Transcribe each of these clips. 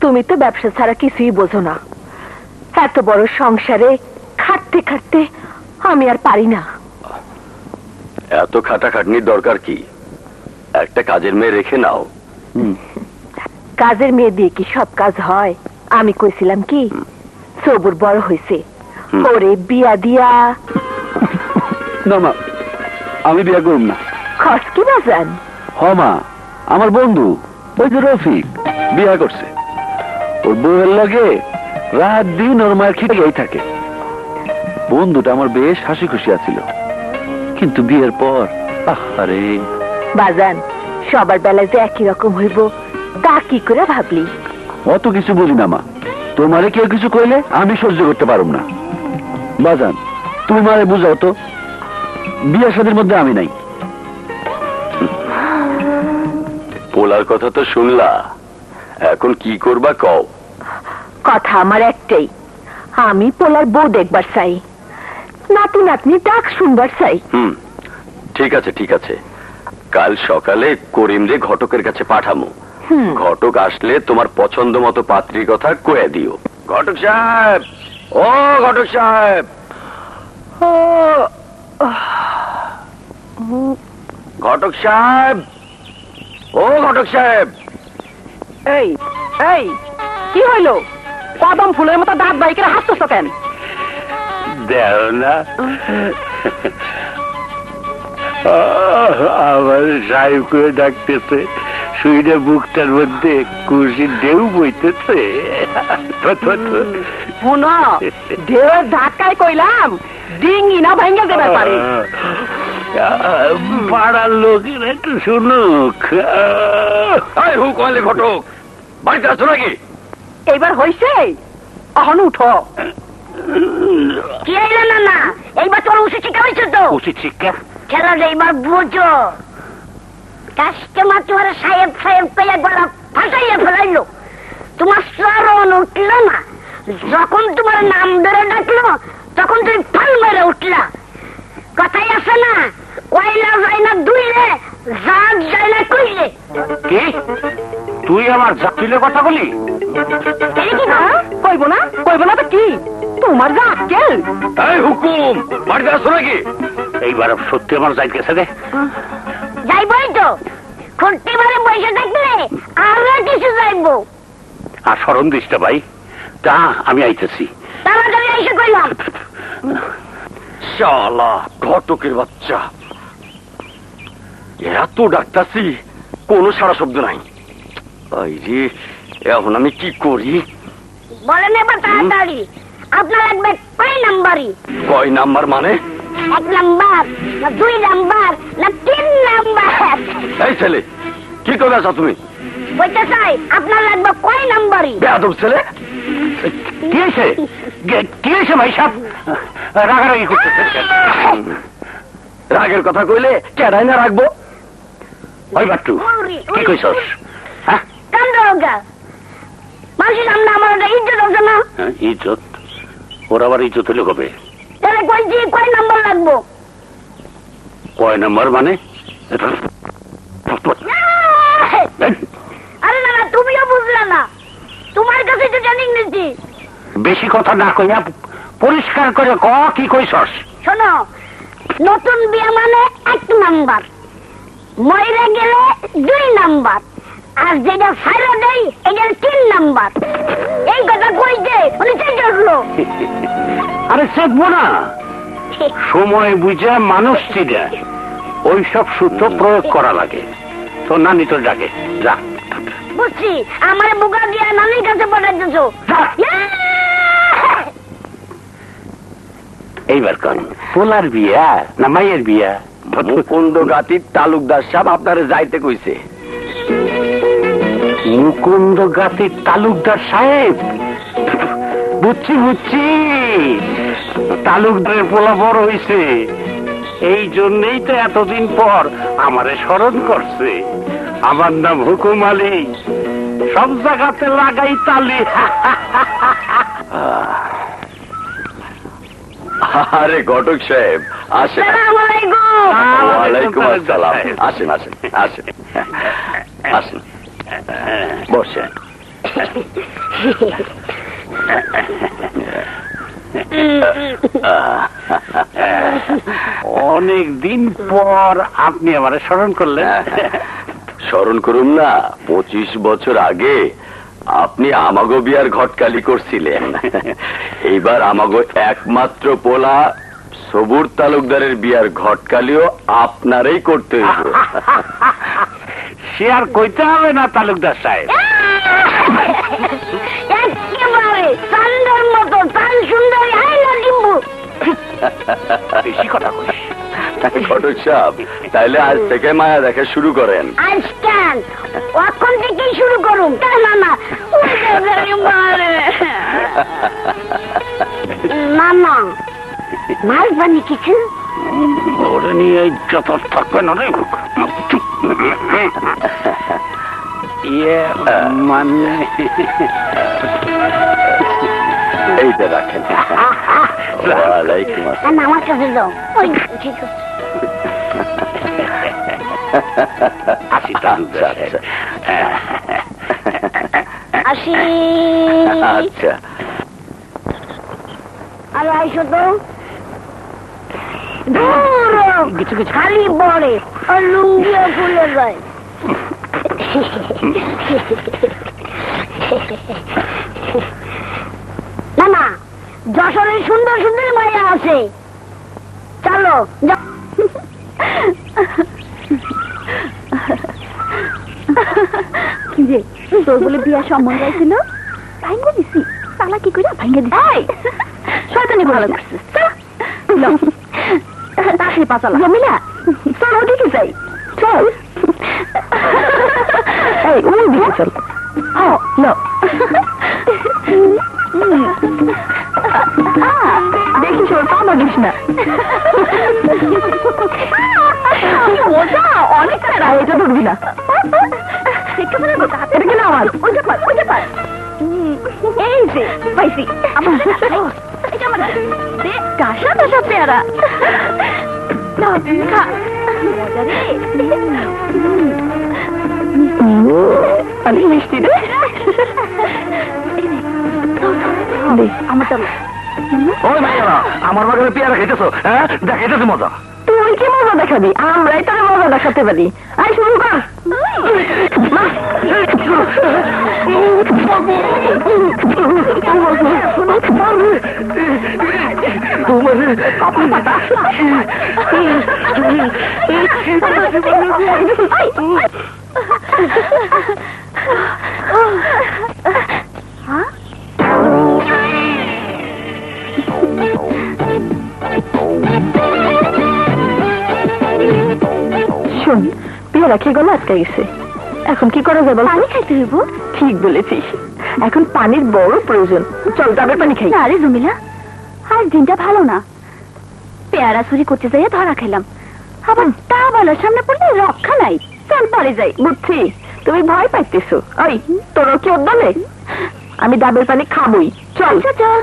তুমি তো ব্যবসা ছাড়া কিছুই বোঝো না। এত বড় সংসারে খাটতে খাটতে আমি আর পারি না। এত খাটাখাটনির দরকার কি? একটা কাজের মেয়ে রেখে নাও। কাজের মেয়ে দিয়ে কি সব কাজ হয়? আমি কইছিলাম কি সবুর বড় হয়েছে, ওরে বিয়া দিয়া। না মা, আমি বিয়া করব না। খস কি বাজান? হ মা, আমার বন্ধু ওই যে রফিক বিয়া করছে। ওর বউয়ের লগে রাত দিন ওর মায়ের খিদে থাকে। বন্ধুটা আমার বেশ হাসি খুশি আছিল, কিন্তু বিয়ের পর আরে বাজান সবার বেলায় যে একই রকম হইব তা কি করে ভাবলি? অত কিছু বলি না মা, তোমারে কেউ কিছু কইলে আমি সহ্য করতে পারব না। বাজান তুমি মারে বুঝাও তো, বিয়ে শাদীর মধ্যে আমি নাই। পোলার কথা তো শুনলা, এখন কি করবা কও? কথা আমার একটাই, আমি পোলার বউ দেখবার চাই, নাতি নাতনি ডাক শুনবার চাই। ঠিক আছে ঠিক আছে, কাল সকালে করিম রে ঘটকের কাছে পাঠামো। ঘটক আসলে তোমার পছন্দ মতো পাত্রীর কথা কয়ে দিও। ঘটক সাহেব, ও ঘটক সাহেব, ঘটক সাহেব, ও ঘটক সাহেব। এই এই কি হইল? কদম ফুলের মতো দাঁত বাইকে হাসতেছ কেন? দেও না, আমার সাহেব করে ডাকতেছে, শুইলে বুকটার মধ্যে খুশির ঢেউ বইতেছে। শুনো, ঢেউয়ের ধাক্কায় কইলাম ডিঙ্গি না ভেঙে দেবে পারে। পাড়ার লোকের একটু শুনুক। হুক হলে ঘটক, বাড়িতে আছো নাকি? এইবার হইছে, এখন উঠো। কি হইল না না, এইবার তোমার উচিত শিক্ষা হয়েছে তো? উচিত শিক্ষা খেলা এইবার বুঝো। কাস্টমার তোমার সাহেব সাহেব পেয়ে গলা ফাঁসাইয়া ফেলাইলো, তোমার চরণ উঠলো না। যখন তোমার নাম ধরে ডাকলো তখন তুমি ফাল মেরে উঠলা। কথাই আছে না, কয়লা যায় না দুইলে, জাত যায় না কইলে। কি তুই আমার জাতিলে কথা বলি? কইব না, কইব না তো কি? তোমার যা আক্কেল। এই হুকুম, বাড়িতে আছো নাকি? এইবার সত্যি আমার যাই গেছে রে। যাইবই তো, খুঁটতে মারে বসে থাকলে আমরা কিছু যাইবো। আর স্মরণ দিসটা ভাই, তা আমি আইতেছি। তাড়াতাড়ি এসে কইলাম। শালা ঘটকের বাচ্চা, এত ডাক্তারছি কোনো সারা শব্দ নাই। এই রে, এখন আমি কি করি? বলেন এবার তাড়াতাড়ি, আপনার লাগবে কয় নাম্বারই? কয় নাম্বার মানে? 1 নাম্বার না 2 নাম্বার না 3 নাম্বার? এই ছেলে, কি করে আছো তুমি? বলতে চাই আপনার লাগবে কয় নাম্বারই? বেয়াদব ছেলে। কি হয়েছে, কি হয়েছে ভাই সাহেব? রাগারাগি করতেছে। রাগের কথা কইলে কেডাই না রাখবো? ওই বাট্টু, কি কইছস? হ্যাঁ কান্দরোগা, মানুষের সামনে আমার একটা ইজ্জত আছে না? ইজ্জত? ওর আবার ইজ্জত হইলে কবে? তাহলে কইছি কয় নাম্বার লাগবো? কয় নাম্বার মানে? আরে না না, তুমিও বুঝলে না, তোমার কাছে তো জানি নিচ্ছি। বেশি কথা না কইয়া পরিষ্কার করে ক, কি কইছস? শোনো, নতুন বিয়ে মানে 1 নাম্বার, মরে গেলে 2 নাম্বার, আর যেটা ছাইরা দেয় এটা 3 নাম্বার। এই কথা কইতে উনি চেয়ে উঠলো। আরে চেতবো না, সময় বুঝে মানুষ চিনে ওই সব সূত্র প্রয়োগ করা লাগে। তো নানি তো ডাকে, যা। বুঝছি, আমার বুকা দিয়ে নানির কাছে পাঠাইতেছো। এইবার কন, পোলার বিয়া না মাইয়ের বিয়া? মুকুন্দ গাতির তালুকদার সাহেব আপনারে যাইতে কইছে। মুকুন্দ গাতির তালুকদার সাহেব? বুঝছি বুঝছি, তালুকদারের পোলা বড় হইছে, এই জন্যই তো এতদিন পর আমারে স্মরণ করছে। আমার নাম হুকুম আলী, সব জায়গাতে লাগাই তালি। আরে ঘটক সাহেব আসেন। ওয়ালাইকুম আসসালাম। আসেন আসেন আসেন আসেন, বসেন। অনেক দিন পর আপনি আমার স্মরণ করলেন। স্মরণ করুন না, 25 বছর আগে আপনি আমাগো বিয়ার ঘটকালি করছিলেন। এইবার আমাগো একমাত্র পোলা সবুর তালুকদারের বিয়ার ঘটকালিও আপনারই করতে হইব। সে আর কইতে হবে না তালুকদার সাহেব। একেবারে চান্দের মতো চান সুন্দরী আইলা ডিম্বু। বেশি কথা কইস। ঘটক সাহেব, তাইলে আজ থেকে মায়া দেখা শুরু করেন। আজ কেন এখন থেকেই শুরু করুন। না না না না মারবানি কিছু ওরে নিয়ে যত থাকবে না রে। ইয়ে মানে এইটা রাখেন। ওয়ালাইকুম আসসালাম। না আমার কাছে যাও। ওই ঠিক আছে। আসি তালুকদার সাহেব। আসি। আচ্ছা, আরে আইসো তো। দূর খালি বড়ে আর লুঙ্গিও খুলে যায়। না না, যশোরের সুন্দর সুন্দর মায়া আছে, চলো। যে তোর বলে বিয়া সম্বন্ধ ছিল, ভাঙ্গে দিছি। তালা কি করে ভাঙ্গে দিছি? শয়তানি ভালো করছিস। তাকে পাচালা জমিলা, চল ওদিকে যাই। চল এই ওই দিকে চল। দেখিস ওর পা দিস না। মজা অনেক। এটা ধরবি না। এটা কিনা আমার। ওইটা পার, ওইটা পার। এই যে পাইছি। কাঁসা কাঁসা পেয়ারা। অনেক মিষ্টি রে। আমার বাগানে পেয়ারা খাইতেছো? হ্যাঁ, দেখাইতেছো মজা। তুই কি মজা দেখাবি? আমরাই তোর মজা দেখাতে পারি। আই শুরু কর। শোন, পেয়ারা খেয়ে গলা আটকে গেছে। এখন কি করা যাবে? পানি খাইতে হইব। ঠিক বলেছিস, এখন পানির বড় প্রয়োজন। চল ডাবের পানি খাই। আরে জমিলা, আজ দিনটা ভালো না। পেয়ারা চুরি করতে যাইয়া ধরা খেলাম, আবার তা বলার সামনে পড়লে রক্ষা নাই। চল পরে যাই। বুঝছি তুমি ভয় পাইতেছো। ওই তোর কি ওদ্দালে? আমি ডাবের পানি খাবই। চল চল।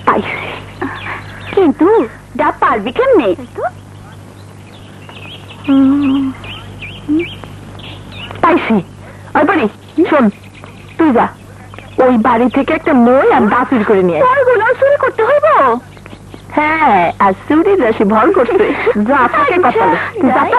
পাইছি, কিন্তু ডাব পারবি কেমনে? পাইছি। ওই পারি, শোন, তুই যা ওই বাড়ি থেকে একটা মই আর দা চুরি করে নিয়ে। চুরি করতে হইব? হ্যাঁ, আর চুরি রাশি ভর করতে। যা থাকে কথা তুই যা তো।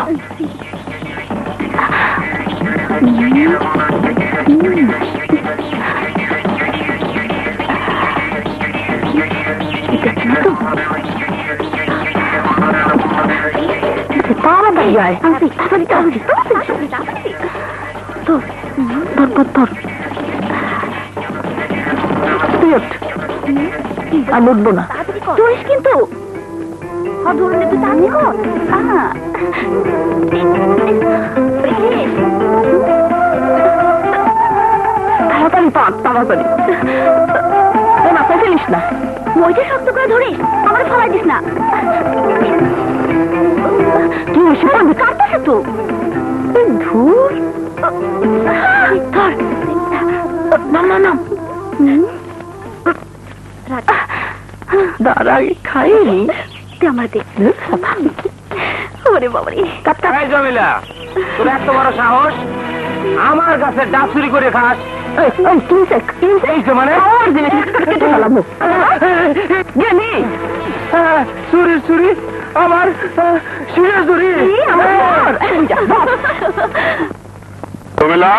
তাড়াতাড়ি যায়। আমি উঠবো না। তুইস কিন্তু তাড়াতাড়ি পাক, তাড়াতাড়ি। মাথায় ফেলিস না। বইটা শক্ত করে ধরিস, আমার ফলাই দিস না। কি হয়েছে? কাটতেছে তো। ধুর, না না না, দাঁড়া খাইনি। আমার দেখ। ওরে বাবারে, জমিলা, তোর এত বড় সাহস আমার কাছে ডাব চুরি করে খাস এই তো মানে গেলি চুরি চুরি আমার শিরে চুরি আমার রমিলা